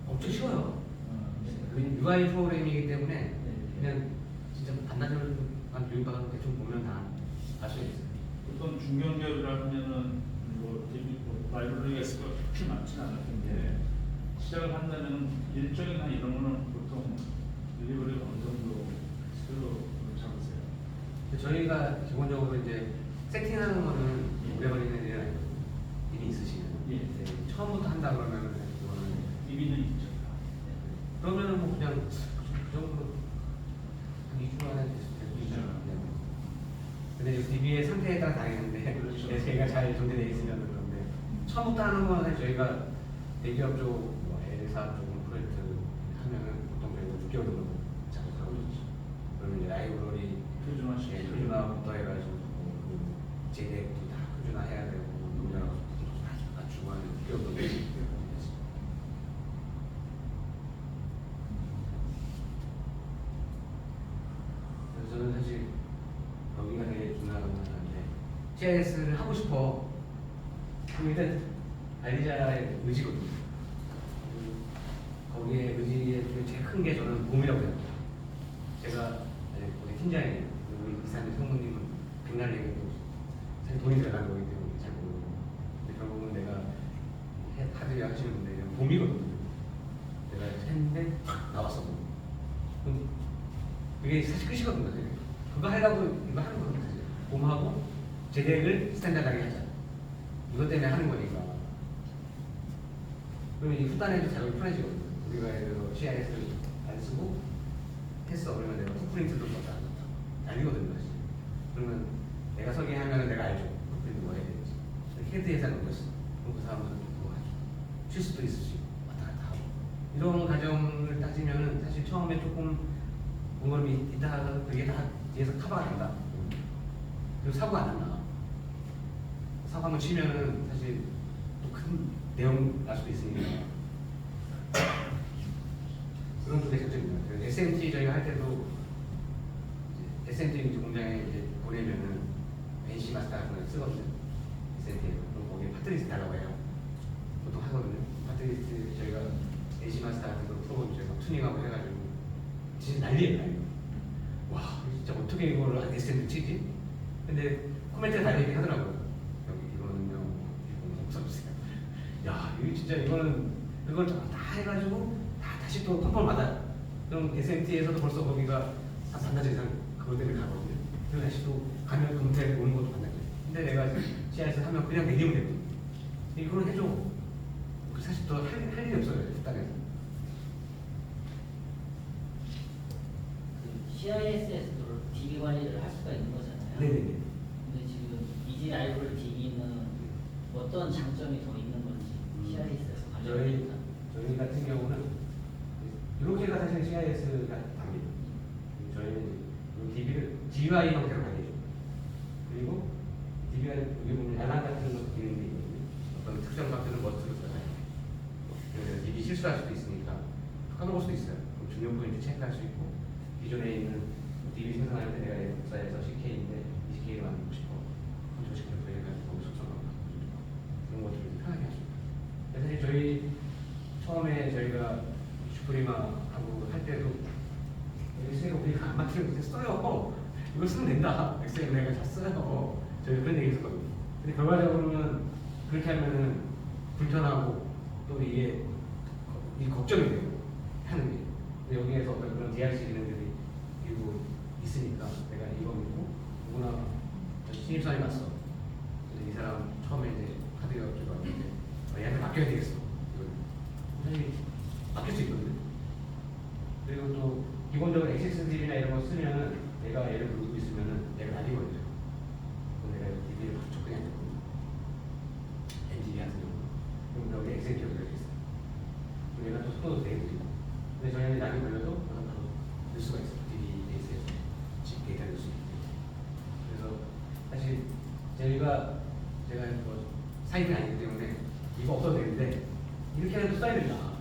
엄청 쉬워요. UI 프로그램이기 때문에 그냥 진짜 반나절만 교육받아서 대충 보면 다 알 수 있어요.
보통 중견기업이라면은 뭐 라이브러리가 그렇게 많지는 않을 텐데 시작을 한다면 일정이나 이런 거는 보통 딜리버리가 어느 정도 스스로 잡으세요?
저희가 기본적으로 이제 세팅하는 거는 오래 걸리는 일은 아니고 이미 있으시면 처음부터 한다 그러면 그거는
DB는 있죠.
그러면은 뭐 그냥 그 정도로 한 2주 안에 될 수 있죠. 근데 이제 DB의 상태에 따라 다르는데
그렇죠.
저희가 잘 존재되어 있으면 그런데 처음부터 하는 거는 저희가 대기업 쪽, 뭐 L사 쪽 프로젝트 하면은 보통 저희가 6개월 정도 작업하고 있죠. 그러면 이제 라이브러리 표준화부터 해가지고 그 제덱도 다 표준화해야 되고 동작하고 맞추고 하는 6개월 정도 있습니다. 그래서 저는 사실 여기가 되게 중요하다고 생각하는데 CIS를 하고 싶어. 그럼 일단 관리자의 의지거든요. 거기에 의지의 제일 큰 게 저는 몸이라고 생각해요. 제가 우리 팀장님, 우리 이사님 성모님은 백날 얘기해도 사실 돈이 들어가는 거기 때문에 잘 모르고 근데 결국은 내가 하드웨어 하시는 분들이 몸이거든요. 내가 했는데 나왔어. 그럼 그게 사실 끝이거든요. 그거 하려고 이거 하는 거거든요. 사실. 봄하고 제덱을 스탠다드하게 하자. 이것 때문에 하는 거니까. 그러면 이 후단에도 작업이 편해지거든요. 우리가 예를 들어 CIS를 안 쓰고 했어. 그러면 내가 풋프린트도 썼다. 알리거든요. 사실. 그러면 내가 설계하면 내가 알죠. 풋프린트 뭐 해야 되는지. 헤드에서 하는 것이. 그럼 그 사람은 그거 하죠. 실수도 있을 수 있고 왔다 갔다 하고. 이런 과정을 따지면은 사실 처음에 조금 공감이 있다가 그게 다 뒤에서 커버가 된다. 그리고 사고가 안 나. 사고 한번 치면은 사실 또 큰 내용 날 수도 있으니까. 그런 쪽의 장점입니다. 그래서 SMT 저희가 할 때도 SMT 공장에 이제 보내면은 NC 마스터 같은 걸 쓰거든요. SMT에서. 그럼 거기에 파트리스트 달라고 해요. 보통 하거든요. 파트리스트 저희가 NC 마스터 같은 걸 풀어보면 저희가 튜닝하고 해가지고 진짜 난리예요, 난리. 와, 진짜 어떻게 이걸 SMT 치지? 근데 코멘트가 달리긴 하더라고요. 여기 이거는요, 이거 없어주세요. 야, 이거 진짜 이거는 그걸 다 해가지고 다시 또 컨펌을 받아요. 그럼 SMT에서도 벌써 거기가 한 반나절 이상 그것 때문에 가거든요. 그리고 다시 또 가면 검토해 오는 것도 반나절. 근데 내가 CI에서 하면 그냥 내리면 되거든요. 이거는 해줘. 사실 또 할 일이 없어요, 식당에서.
CIS에서도 DB 관리를 할 수가 있는 거잖아요.
네네네.
근데 지금 이지 라이브러리 DB는 어떤 장점이 더 있는 건지 CIS에서 관리하니까.
저희 같은 경우는 이렇게가 사실 CIS가 답니다. 저희는 DB를 GUI 형태로 관리해줘. 그리고 DB가 여기 보면 야간 같은 것 기능이 있거든요. 어떤 특정 값들은 머스트로 써요. 그래서 DB 실수할 수도 있으니까 까먹을 수도 있어요. 그럼 중요 포인트 체크할 수 있고 기존에 있는 DB 생성할 때 내가 복사해서 CK인데 ECK로 만들고 싶어. 그럼 저 CK로 해가지고 거기 속성을 바꿔주고 그런 것들을 편하게 할 수 있어요. 그래서 사실 저희 처음에 저희가 슈프리마하고 할 때도 엑셀 우리가 안 맞추면 그냥 써요. 이거 쓰면 된다. 엑셀 내가 다 써요. 저희 그런 얘기 했었거든요. 근데 결과적으로는 그렇게 하면은 불편하고 또 이게 걱정이 돼요. 하는 게. 근데 여기에서 어떤 그런 DRC 기능들이 일부 있으니까 내가 이거 믿고 누구나 신입사원이 왔어. 그래서 이 사람 처음에 이제 카드가 없지도 않는데 얘한테 맡겨야 되겠어. 사실 맡길 수 있거든요. 그리고 또 기본적으로 XSDB나 이런 거 쓰면은 내가 얘를 부르고 있으면은 얘가 날리거든요. 그럼 내가 DB를 바로 접근이 안 되거든요. NDB 같은 경우. 그럼 여기 엑셀 기억이 있어요. 그럼 얘가 또 속도도 되게 느리고. 근데 저희는 약이 걸려도 바로 넣을 수가 있어요. DB 베이스에서 데이터 넣을 수 있고. 그래서 사실 제가 뭐 사이트가 아니기 때문에 이거 없어도 되는데 이렇게 해도 써야 된다.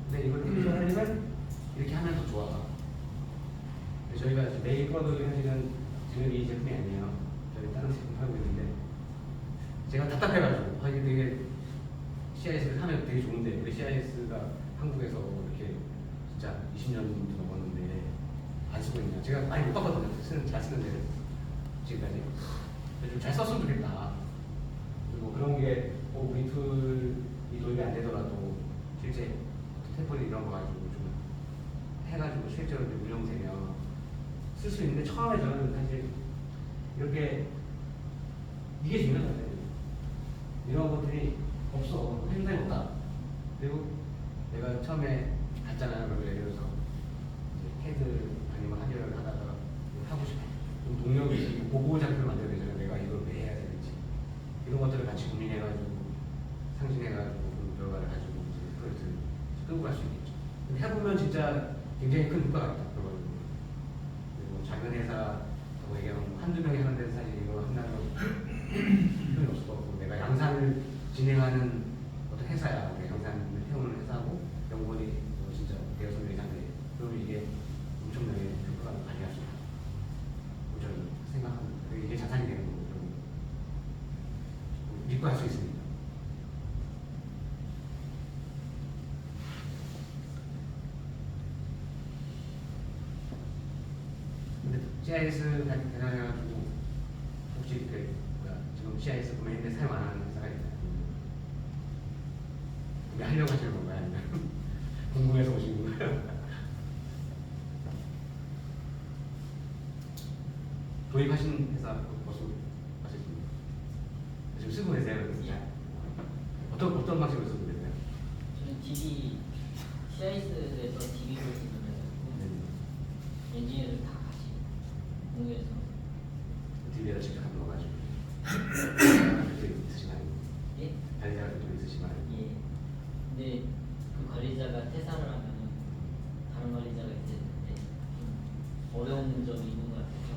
근데 이걸 테니션 하려면 이렇게 하면 더 좋아. 저희가 메인 프로덕트 사실은 지금 이 제품이 아니에요. 저희 다른 제품 하고 있는데 제가 답답해가지고 아 이게 CIS를 하면 되게 좋은데 왜 CIS가 한국에서 이렇게 진짜 20년 넘었는데 안 쓰고 있냐. 제가 많이 못 봤거든요. 잘 쓰는 데를 지금까지. 좀 잘 썼으면 좋겠다. 그리고 그런 게 우리 툴이 도입이 안 되더라도 실제 템플릿 이런 거 가지고 좀 해가지고 실제로 운영되면 쓸 수 있는데 처음에 저는 사실 이렇게 이게 중요한 것 같아요. 이런 것들이 없어. 행동이 없다. 그리고 내가 처음에 갔잖아요. 그걸 예를 들어서 캐드 아니면 한결을 하다가 하고 싶어. 좀 동력이 있고 보고 장표를 만들어야 되잖아요. 내가 이걸 왜 해야 되는지. 이런 것들을 같이 고민해가지고 상징해가지고 그 결과를 가지고 이제 프로젝트를 끌고 갈 수 있겠죠. 해보면 진짜 굉장히 큰 효과가 있다. 그리고 작은 회사라고 얘기하면 한두 명이 하는 데서 사실 이거 한다면 필요는 없을 것 같고 내가 양산을 진행하는 어떤 회사야. 양산을 해오는 회사고 연구원이 진짜 대여섯 회사인데 그러면 이게 엄청나게 효과가 많이 할 수 있다. 저는 생각합니다. 이게 자산이 되는 거고 믿고 할 수 있습니다. 근데 CIS 대단해가지고 혹시 지금 CIS 보면 했는데 사용 안 하는 회사가 있나요? 그게 하려고 하시는 건가요? 아니면 궁금해서 오신 건가요? 도입하신 회사 벌써 아셨습니까? 지금 쓰고 계세요? 어떤 방식으로 쓰고 계세요?
저는 DB CIS에서 DB를 쓰면 엔지니어를 다 같이 공유해서
DB에다 직접 한번 넣어가지고 그때 있으시나요?
예?
관리자가 좀 있으시나요?
예. 근데 그 관리자가 퇴사를 하면은 다른 관리자가 이제 좀 어려운 점이 있는 것 같아서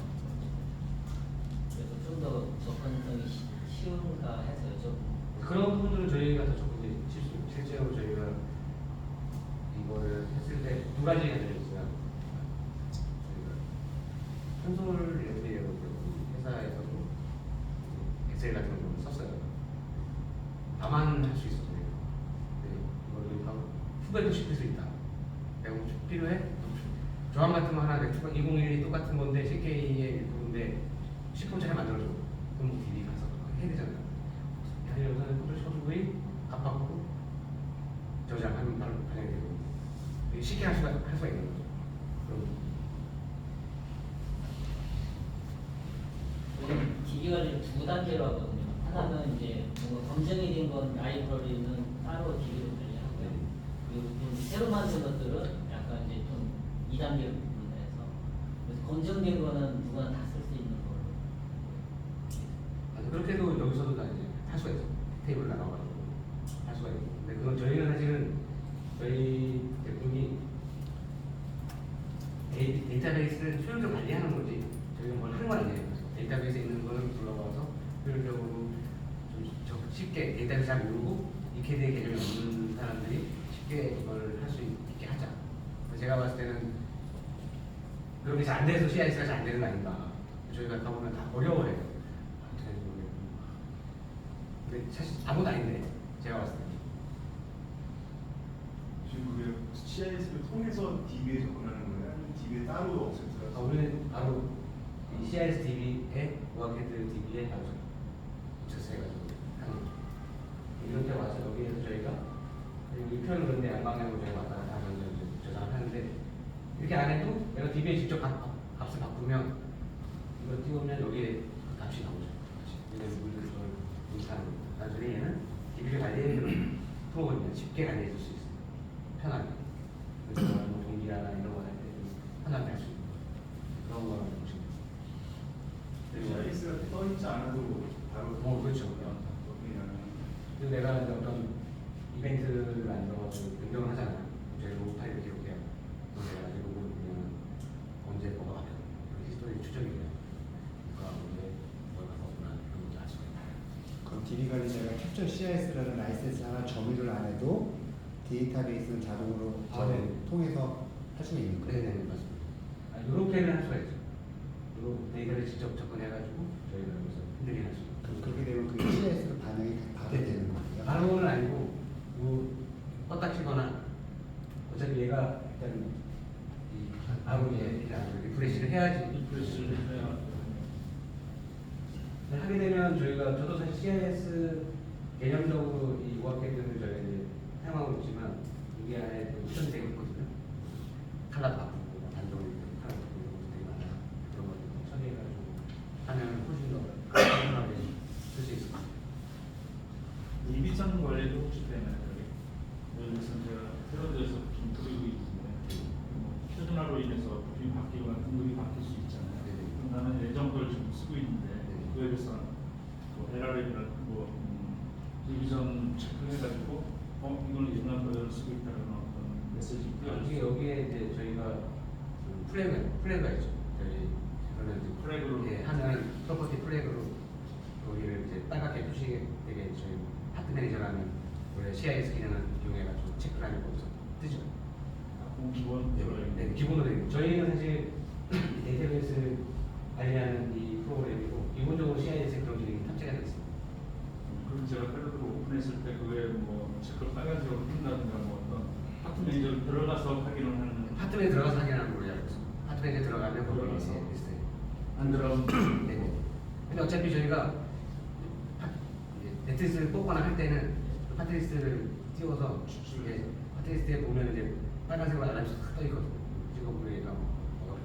그래서 좀 더 접근성이 쉬운가 해서 여쭤보고
그런 부분들은 저희가 더 적극적인 실제로 저희가 이거를 했을 때 두 가지가 있어요. 저희가 콘솔 연대로 회사에서도 엑셀 같은 걸 썼어요. 나만 할 수 있어 저희가. 근데 이거를 바로 후배도 시킬 수 있다. 내가 필요해? 조합 같은 거 하나 2012 똑같은 건데 CK의 일부인데 10분짜리 만들어줘. 그럼 뭐 DB 가서 해야 되잖아요. 여기서는 포토샵이 압박하고 저장하면 바로 반영이 되고 쉽게 할 수가 있는 거죠.
DB 관리를 두 단계로 하거든요. 하나는 이제 뭔가 검증이 된 건 라이브러리는 따로 DB로 관리하고요. 그리고 좀 새로 만든 것들은 약간 이제 좀 2단계로 구분해서 그래서 검증된 거는 누구나 다 쓸 수 있는 걸로.
아니, 그렇게도 여기서도 다 이제 할 수가 있어. 테이블 나눠가지고 할 수가 있고. 근데 그건 저희는 사실은 저희 제품이 데이터베이스를 효율적으로 관리하는 거지 저희가 뭘 하는 건 아니에요. 그래서 데이터베이스에 있는 거는 불러와서 효율적으로 좀 쉽게 데이터베이스 잘 모르고 이케드의 개념이 없는 사람들이 쉽게 이걸 할 수 있게 하자. 그래서 제가 봤을 때는 그런 게 잘 안 돼서 CIS가 잘 안 되는 거 아닌가. 저희가 가보면 다 어려워해요. 어떻게 하는지 모르겠고. 근데 사실 아무것도 아닌데 제가 봤을 때.
지금 그게 CIS를 통해서 DB에 접근하는 거예요? 아니면 DB에 따로 없앴어요?
우리는 바로 이 CIS DB에 우아캐드 DB에 바로 접수해가지고 하는 거죠. 이렇게 와서 여기에서 저희가 이 표현은 그런데 양방향으로 저희가 왔다 갔다 하면서 이제 저장을 하는데 이렇게 안 해도 내가 DB에 직접 값을 바꾸면 이걸 띄우면 여기에 그 값이 나오죠. 얘는 물들 그걸 인식하는 겁니다. 나중에 얘는 DB를 관리해주는 프로그램이면 쉽게 관리해줄 수 있어요. 편하게. 그래서 뭐 동기화나 이런 거 할 때 편하게 할 수 있는 그런 거라고 보시면 돼요.
CIS가 떠있지 않아도 바로
그렇죠. 그래서 내가 이제 어떤 이벤트를 만들어서 변경을 하잖아요. 저희 로그 파일을 기록해요. 그래서 내가 이 로그를 보면 언제 뭐가 바뀌었고 그 히스토리 추적이 돼요. 그러니까 언제 뭐가 바뀌었구나 이런 것도 알 수가 있어요.
그럼 DB 관리자가 캡처 CIS라는 라이센스 하나 점유를 안 해도 데이터베이스는 자동으로
네.
통해서 할 수 있는 거예요?
네네 맞습니다. 이렇게는 할 수가 있죠. 그리고 데이터를 직접 접근해가지고 저희가 여기서 흔들리 할 수 있어요.
그럼 그렇게 되면 그 CIS로 반응이 바로 되는 거예요?
바로는 아니고 뭐 껐다 키거나 어차피 얘가 일단 이 바로 리프레시를 해야지
리프레시를 해야
하게 되면 저희가 저도 사실 CIS 개념적으로 이 우아캐드를 저희가 이제 사용하고 있지만 이게 안에 또 옵션이 되게 있거든요. 컬러도 바꾸고 단독으로 컬러 바꾸고 이런 것도 되게 많아요. 그런 걸 처리해가지고 하면 훨씬 더 편하게 쓸 수 있을 것 같아요.
이비전 관리도 혹시 되나요? 예를 들어서 제가 새로들에서 좀 드리고 있는데 뭐 표준화로 인해서 부품이 바뀌거나 등급이 바뀔 수 있잖아요.
네네.
그럼 나는 예정도를 좀 쓰고 있는데
네네.
그에 대해서 뭐 LRM이나 디비전 체크해가지고 이거는 예전 버전을 쓰고 있다는 어떤 메시지
이게 여기에 이제 저희가 그 플래그가 있죠. 저희 그러면 이제
플래그로.
예, 하는 프로퍼티 플래그로 여기를 이제 빨갛게 표시게 되게 저희 파트 매니저라는 원래 CIS 기능을 이용해가지고 체크를 하는 거기서 뜨죠.
기본 들어가 있는
네, 기본으로 되어 있고 저희는 사실 이 데이터베이스 관리하는 이 프로그램이고 기본적으로 CIS에 그런 기능이 탑재가 되어 있습니다.
그럼 제가 패러드로 오픈했을 때 그게 뭐 체크를 빨간색으로 뜬다든가 뭐 어떤 파트 매니저 들어가서 확인을 하는
파트 매니저 들어가서 확인하는 걸로 알고 있습니다. 파트 매니저 들어가면 거기
들어가서.
있어요.
안 들어가면
네네. 근데 어차피 저희가 매트리스를 뽑거나 할 때는 그 파트리스를 띄워서 이게 파트리스트에 보면 이제 빨간색으로 알람이 탁 떠 있거든요. 찍어보면 얘가 뭐가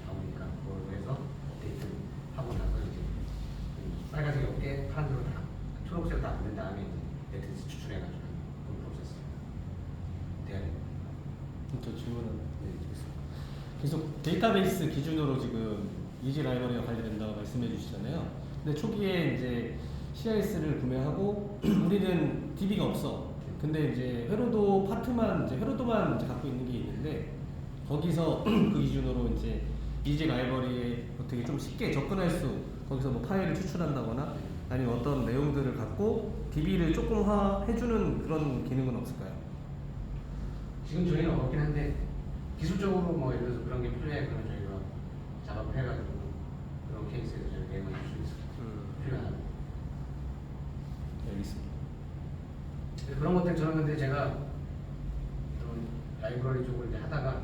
나오니까 그걸로 해서 업데이트를 하고 나서 이제 빨간색이 없게 파란색으로 다 초록색으로 다 만든 다음에 이제 매트리스 추출해가지고 그런 프로세스 돼야 됩니다.
저 질문은
네, 됐습니다.
계속 데이터베이스 기준으로 지금 이지 라이브러리가 관리된다고 말씀해 주시잖아요. 근데 초기에 이제 CIS를 구매하고 우리는 DB가 없어. 근데 이제 회로도 파트만 이제 회로도만 이제 갖고 있는 게 있는데 거기서 그 기준으로 이제 이지 라이브러리에 어떻게 좀 쉽게 접근할 수 거기서 뭐 파일을 추출한다거나 아니면 어떤 내용들을 갖고 DB를 조금화 해주는 그런 기능은 없을까요?
지금 저희는 어렵긴 한데 기술적으로 뭐 예를 들어서 그런 게 필요해 그러면 저희가 작업을 해가지고 그런 케이스에서 저희 대응을 할 수 있어요. 필요하다.
알겠습니다.
그런 것들 저는 근데 제가 그런 라이브러리 쪽을 이제 하다가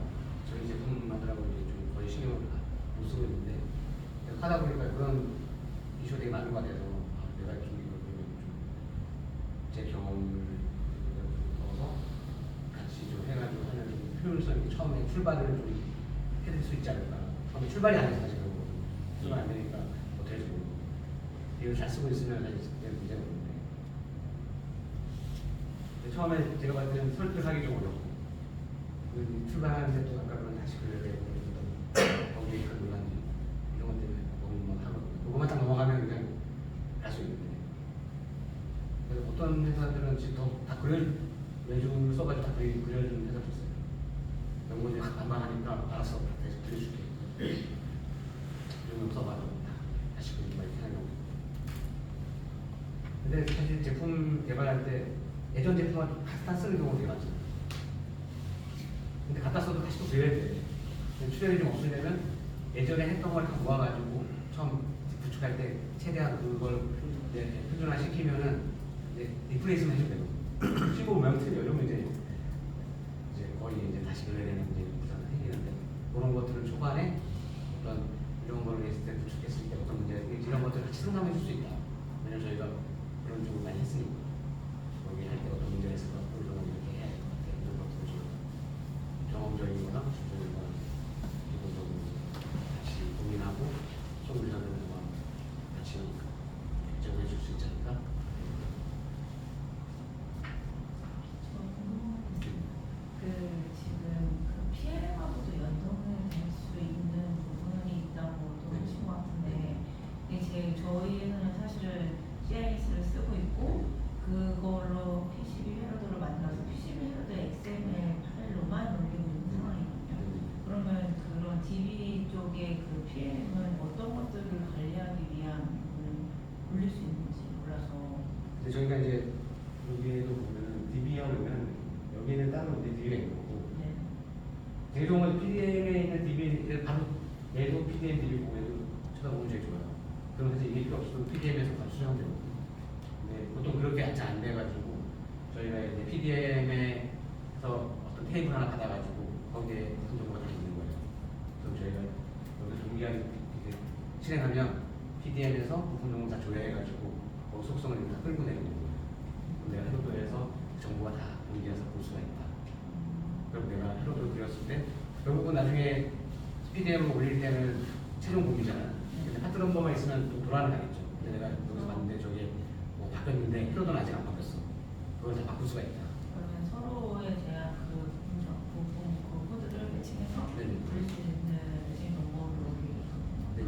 저희 제품 만들라고 이제 좀 거의 신경을 못 쓰고 있는데 계속 하다 보니까 그런 이슈가 되게 많은 것 같아서 내가 좀 이걸 좀제 경험을 좀 넣어서 같이 좀 해가지고 하는 효율성이 처음에 출발을 좀 해줄 수 있지 않을까. 처음에 출발이 안 돼서 사실 출발 안 되니까 어떻게 해서 이걸 잘 쓰고 있으면 사실 문제가 없는데 처음에 제가 봤을 때는 설득하기 좀 어렵고 출발하는데 또 아까 그런 다시 그려야 되고 거기에 그 논란이 이런 것 때문에 너무 막 하거든요. 그거만 딱 넘어가면 그냥 갈 수 있는데. 그래서 어떤 회사들은 지금 다 외주를 써가지고 다 그려주는 회사도 있어요. 연구원이 반반하니까 알아서 다시 그려줄게. 이런 거 써가지고 다시 그리고 막 이렇게 하는 경우. 근데 사실 제품 개발할 때 예전 제품을 갖다 쓰는 경우가 되게 많잖아요. 근데 갖다 써도 다시 또 그려야 돼. 출연이 좀 없으려면 예전에 했던 걸 다 모아가지고 처음 구축할 때 최대한 그걸 이제 표준화시키면은 이제 리플레이스만 해주면 되고 15명 틀려 이러면 이제 거의 이제 다시 그려야 되는 이제 부담이 생기는데 그런 것들을 초반에 어떤 이런 거를 했을 때 구축했을 때 어떤 문제 이런 것들을 같이 상담해 줄 수 있다. 왜냐면 저희가 그런 쪽을 많이 했으니까 거기 할 때 어떤 문제가 있을 것 같고 이런 거 이렇게 해야 될 것 같아. 이런 것들을 좀 경험적인 거나 주적인 거나 기본적으로 같이 고민하고 솔루션을 같이 제공해 줄 수 있지 않을까?
그 지금 그 PLM하고도 연동이 될 수 있는 부분이 있다고 하신 것 같은데 이제 저희는 사실은 CIS를 쓰고 있고 그걸로 PCB 회로도를 만들어서 PCB 회로도 XML 파일로만 올리고 있는 상황이거든요. 그러면 그런 DB 쪽의 그 PLM은 어떤 것들을 관리하기 위한 부분을 올릴 수 있는지 몰라서.
근데 저희가 이제 여기에도 보면은 DB하고 있는 여기는 따로 이제 DB가 있는 거고
네.
되게 좋은 건 PDM에 있는 DB 바로 얘도 PDM DB 보면은 쳐다보면 제일 좋아요. 그럼 사실 이게 필요 없어도 PDM에서 바로 수정되고. 근데 보통 그렇게 잘 안 돼가지고 저희가 이제 PDM에서 어떤 테이블 하나 받아가지고 거기에 무슨 정보가 다 있는 거예요. 그럼 저희가 여기 동기화를 이렇게 실행하면 PDM에서 부품 정보 다 조회해가지고 그 속성을 다 끌고 내는 거예요. 내가 헤로도에서 정보가 다 동기화해서 볼 수가 있다. 그럼 내가 헤로도를 그렸을 때 결국은 나중에 PDM을 올릴 때는 최종 공개잖아. 근데 파트 넘버가 있으면 또 돌아가겠죠. 근데 내가 여기서 봤는데 저게 뭐 바뀌었는데 헤로도는 아직 안 바뀌었어. 그걸 다 바꿀 수가 있다.
그러면 서로에 대한 그 부분 그 코드를 매칭해서
네.
올릴 수 있는 매칭 정보를
네.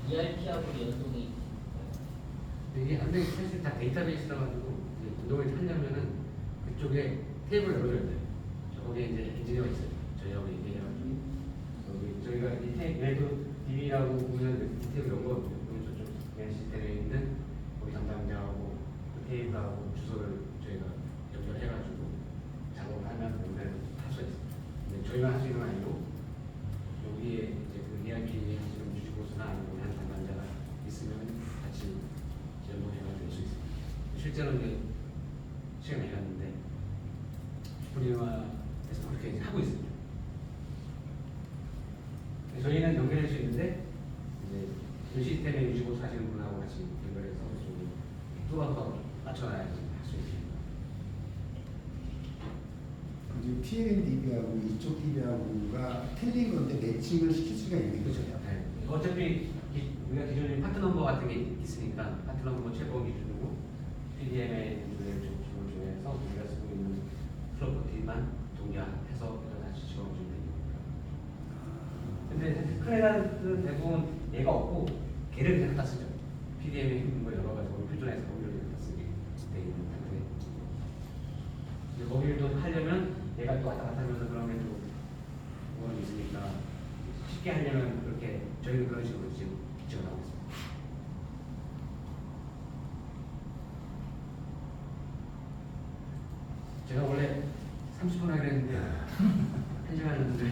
ERP하고 연동이
근데 이게 안 돼. 사실 다 데이터베이스라 가지고 이제 운동을 하려면은 그쪽에 테이블 열어줘야 돼요. 거기에 이제 엔지니어가 있어요. 저희하고 얘기해가지고 여기 저희가 이 얘도 DB라고 보면 이 테이블 연거 그러면 저쪽 맨 시스템에 있는 거기 담당자하고 그 테이블하고 주소를 저희가 연결해가지고 작업하면 연결을 할 수가 있어요. 근데 저희만 할 수 있는 건 아니고 여기에 이제 그 ERP 하시는 유지보수나 아니면 한 담당자가 있으면 같이 연동해가지고 할 수 있어요. 실제로 이제 시간 많이 갔는데 슈프리마에서 그렇게 이제 하고 있습니다. 저희는 연결할 수 있는데 이제 그 시스템에 유지보수 하시는 분하고 같이 연결해서 좀 뚫어서 맞춰놔야지 할 수 있습니다.
이제 PLM DB하고 이쪽 DB하고가 틀린 건데 매칭을 시킬 수가 있는
그렇죠.
거죠.
네. 어차피 우리가 기존에 파트 넘버 같은 게 있으니까 파트 넘버 최고 기준으로 PDM에 있는 기본 중에서 우리가 쓰고 있는 프로퍼티만 동기화해서 다시 집어넣으면 되는 거니까. 근데 큰 회사들은 대부분 얘가 없고 걔를 그냥 갖다 쓰죠. PDM에 있는 거 여러 가지 표준화해서 거기를 갖다 쓰게 돼 있는 상태. 근데 거기를 또 하려면 얘가 또 왔다 갔다 하면서 그런 게 또 그건 있으니까 쉽게 하려면 그렇게 저희는 그런 식으로 지금 지원하고 있습니다. 제가 원래 30분 하기로 했는데 1시간 했는데